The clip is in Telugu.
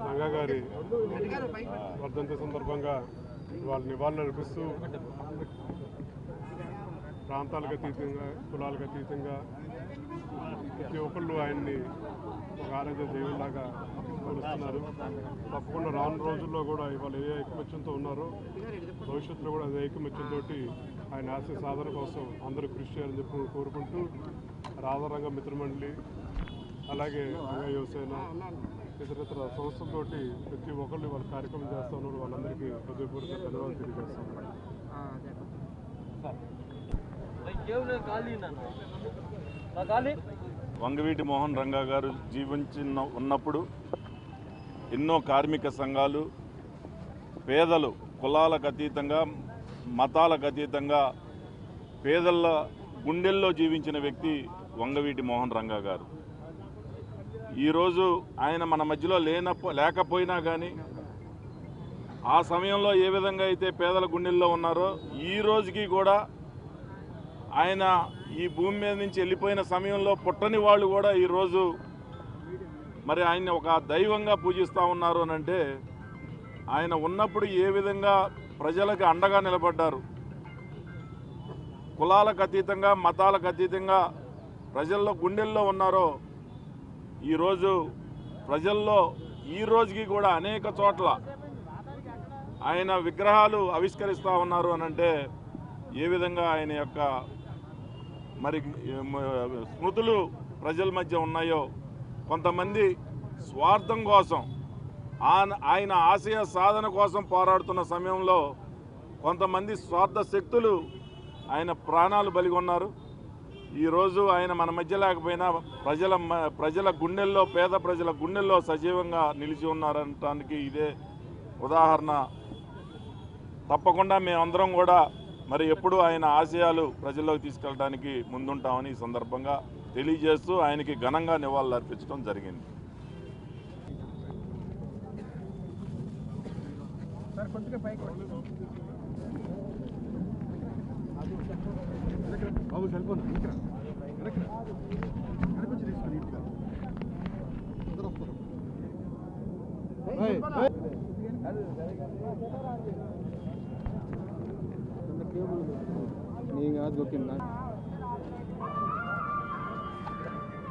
రంగా గారి వర్ధంతి సందర్భంగా వాళ్ళు నివాళులు అర్పిస్తూ ప్రాంతాలకు అతీతంగా కులాలకు అతీతంగా ప్రతి ఒక్కళ్ళు ఆయన్ని ఒక ఆరాధ్య దేవుళ్ళలాగా కొలుస్తున్నారు. తప్పకుండా రాను రోజుల్లో కూడా ఇవాళ ఏ ఐకమత్యంతో ఉన్నారో భవిష్యత్తులో కూడా అదే ఐకమత్యంతో ఆయన ఆశయ సాధన కోసం అందరూ కృషి చేయాలని చెప్పి కోరుకుంటూ రాధారంగ మిత్రమండలి అలాగే రంగా యువసేన ఇతరితర సంస్థలతోటి ప్రతి ఒక్కళ్ళు వాళ్ళ కార్యక్రమం చేస్తూ ఉన్నారు. వాళ్ళందరికీ హృదయపూర్వక ధన్యవాదాలు తెలియజేస్తున్నారు. వంగవీటి మోహన్ రంగా గారు ఉన్నప్పుడు ఎన్నో కార్మిక సంఘాలు పేదలు కులాలకు అతీతంగా మతాలకు అతీతంగా పేదల గుండెల్లో జీవించిన వ్యక్తి వంగవీటి మోహన్ రంగా గారు. ఈరోజు ఆయన మన మధ్యలో లేకపోయినా కానీ ఆ సమయంలో ఏ విధంగా అయితే పేదల గుండెల్లో ఉన్నారో ఈ రోజుకి కూడా ఆయన ఈ భూమి మీద నుంచి వెళ్ళిపోయిన సమయంలో పుట్టని వాళ్ళు కూడా ఈరోజు మరి ఆయన్ని ఒక దైవంగా పూజిస్తూ ఉన్నారు అని అంటే ఆయన ఉన్నప్పుడు ఏ విధంగా ప్రజలకు అండగా నిలబడ్డారు. కులాలకు అతీతంగా మతాలకు అతీతంగా ప్రజల్లో గుండెల్లో ఉన్నారో ఈరోజు ప్రజల్లో ఈ రోజుకి కూడా అనేక చోట్ల ఆయన విగ్రహాలు ఆవిష్కరిస్తూ ఉన్నారు అని అంటే ఏ విధంగా ఆయన యొక్క మరి స్మృతులు ప్రజల మధ్య ఉన్నాయో. కొంతమంది స్వార్థం కోసం ఆయన ఆశయ సాధన కోసం పోరాడుతున్న సమయంలో కొంతమంది స్వార్థ శక్తులు ఆయన ప్రాణాలు బలిగొన్నారు. ఈరోజు ఆయన మన మధ్య లేకపోయినా ప్రజల గుండెల్లో పేద ప్రజల గుండెల్లో సజీవంగా నిలిచి ఉన్నారనటానికి ఇదే ఉదాహరణ. తప్పకుండా మేమందరం కూడా మరి ఎప్పుడు ఆయన ఆశయాలు ప్రజల్లోకి తీసుకెళ్ళడానికి ముందుంటామని ఈ సందర్భంగా తెలియజేస్తూ ఆయనకి ఘనంగా నివాళులు అర్పించడం జరిగింది. நீங்க அது ஓகேங்களா?